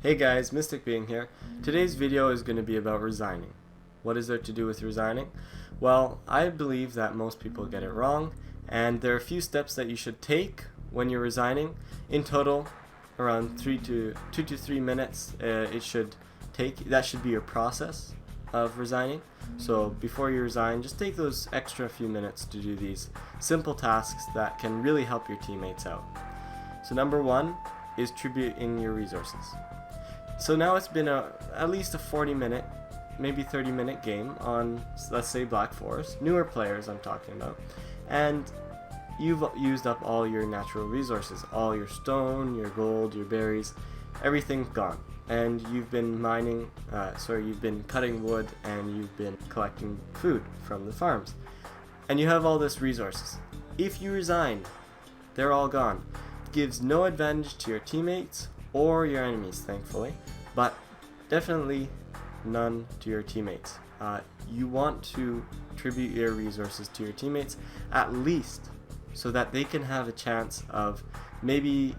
Hey guys, MysticBeing here. Today's video is going to be about resigning. What is there to do with resigning? Well, I believe that most people get it wrong, and there are a few steps that you should take when you're resigning. In total, around 2 to 3 minutes it should take. That should be your process of resigning. So before you resign, just take those extra few minutes to do these simple tasks that can really help your teammates out. So number one is tributing your resources. So now it's been at least a 40-minute, maybe 30-minute game on, let's say, Black Forest, newer players I'm talking about, and you've used up all your natural resources, all your stone, your gold, your berries, everything's gone. And you've been you've been cutting wood and you've been collecting food from the farms. And you have all this resources. If you resign, they're all gone. It gives no advantage to your teammates or your enemies, thankfully, but definitely none to your teammates. You want to tribute your resources to your teammates, at least so that they can have a chance of, maybe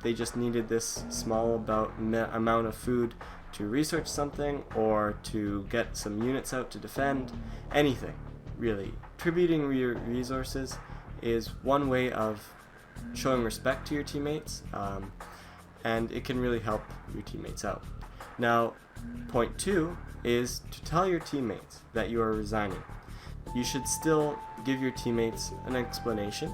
they just needed this small amount of food to research something or to get some units out to defend, anything really. Tributing your resources is one way of showing respect to your teammates, and it can really help your teammates out. Now, point 2 is to tell your teammates that you are resigning. You should still give your teammates an explanation,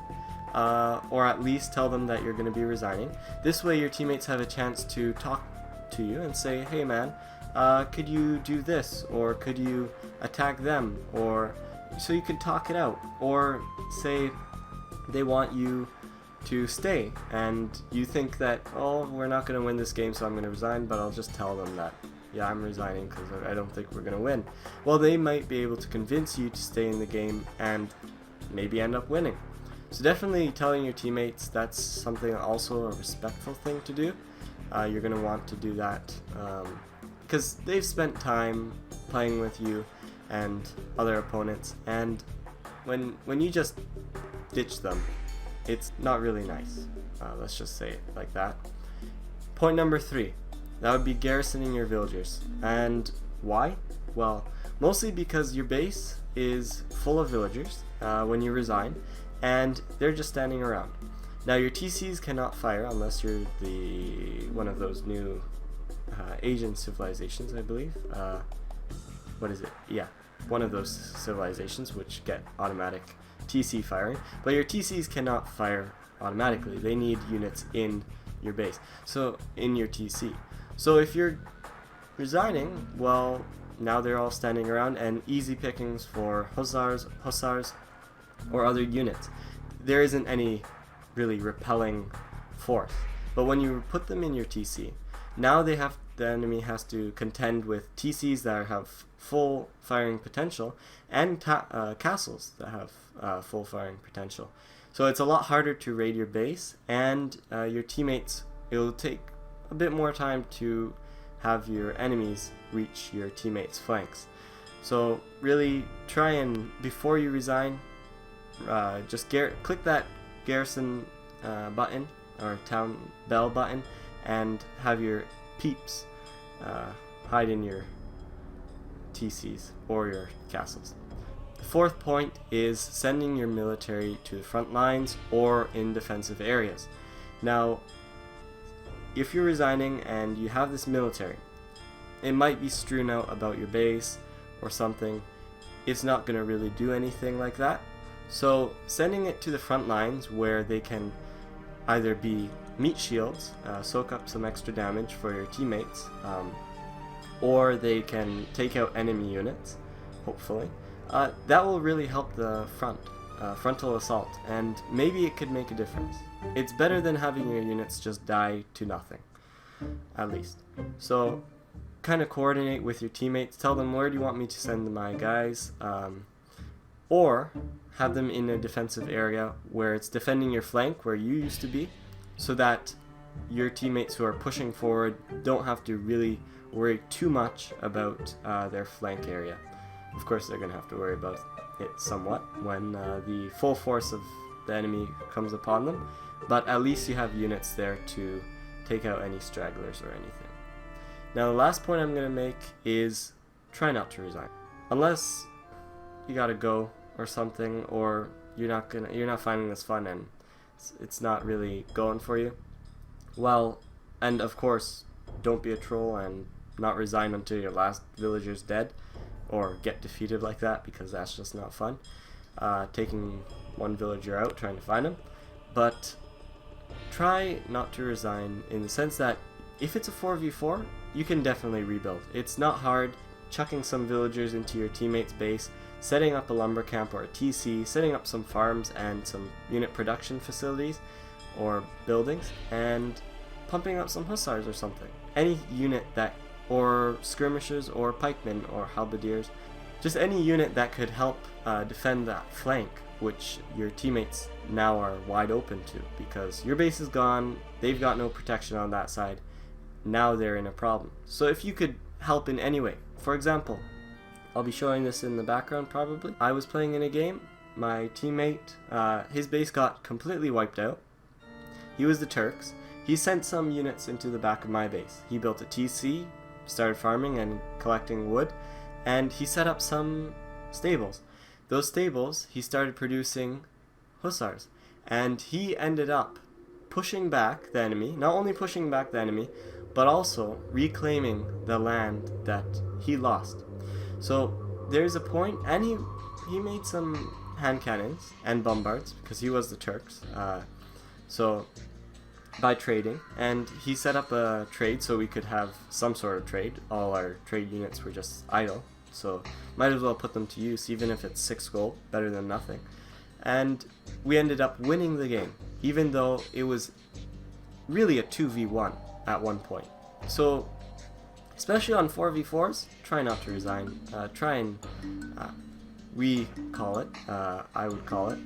or at least tell them that you're going to be resigning. This way your teammates have a chance to talk to you and say, hey man, could you do this, or could you attack them, or so you can talk it out, or say they want you to stay and you think that, oh, we're not going to win this game, so I'm going to resign, but I'll just tell them that, yeah, I'm resigning because I don't think we're going to win. Well, they might be able to convince you to stay in the game and maybe end up winning. So definitely telling your teammates, that's something, also a respectful thing to do. You're going to want to do that because they've spent time playing with you and other opponents, and when you just ditch them, it's not really nice. Let's just say it like that. Point number 3, that would be garrisoning your villagers. And why? Well, mostly because your base is full of villagers when you resign, and they're just standing around. Now your TCs cannot fire unless you're one of those new Asian civilizations, I believe. What is it? Yeah, one of those civilizations which get automatic TC firing, but your TCs cannot fire automatically. They need units in your base, so in your TC. So if you're resigning, well, now they're all standing around, and easy pickings for hussars, or other units. There isn't any really repelling force. But when you put them in your TC, now the enemy has to contend with TCs that have full firing potential and castles that have full firing potential. So it's a lot harder to raid your base, and your teammates, it'll take a bit more time to have your enemies reach your teammates' flanks. So really try and, before you resign, just click that garrison button or town bell button and have your peeps hide in your TCs or your castles. The 4th point is sending your military to the front lines or in defensive areas. Now, if you're resigning and you have this military, it might be strewn out about your base or something. It's not going to really do anything like that. So sending it to the front lines where they can either be meat shields, soak up some extra damage for your teammates, or they can take out enemy units, hopefully. That will really help the frontal assault, and maybe it could make a difference. It's better than having your units just die to nothing, at least. So kind of coordinate with your teammates, tell them, where do you want me to send my guys, or have them in a defensive area where it's defending your flank where you used to be, so that your teammates who are pushing forward don't have to really worry too much about their flank area. Of course, they're going to have to worry about it somewhat when the full force of the enemy comes upon them, but at least you have units there to take out any stragglers or anything. Now the last point I'm going to make is try not to resign. Unless you gotta go or something, or you're not finding this fun and it's not really going for you. Well, and of course, don't be a troll and not resign until your last villager's dead or get defeated like that, because that's just not fun. Taking one villager out, trying to find him. But try not to resign in the sense that if it's a 4v4, you can definitely rebuild. It's not hard. Chucking some villagers into your teammate's base, setting up a lumber camp or a TC, setting up some farms and some unit production facilities or buildings, and pumping up some hussars or something. Any unit that, or skirmishers or pikemen or halberdiers, just any unit that could help defend that flank, which your teammates now are wide open to, because your base is gone, they've got no protection on that side, now they're in a problem. So if you could help in any way, for example, I'll be showing this in the background probably. I was playing in a game, my teammate, his base got completely wiped out. He was the Turks. He sent some units into the back of my base. He built a TC, started farming and collecting wood, and he set up some stables. Those stables, he started producing hussars, and he ended up pushing back the enemy, not only pushing back the enemy, but also reclaiming the land that he lost. So there's a point, and he made some hand cannons and bombards because he was the Turks. So by trading, and he set up a trade so we could have some sort of trade. All our trade units were just idle, so might as well put them to use, even if it's 6 gold, better than nothing. And we ended up winning the game, even though it was really a 2v1 at one point. So especially on 4v4s, try not to resign. Try and, we call it, I would call it,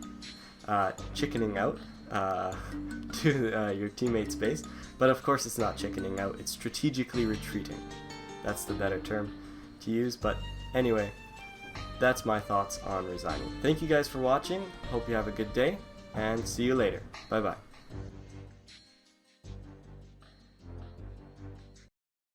chickening out to your teammate's base. But of course it's not chickening out, it's strategically retreating. That's the better term to use. But anyway, that's my thoughts on resigning. Thank you guys for watching, hope you have a good day, and see you later. Bye bye.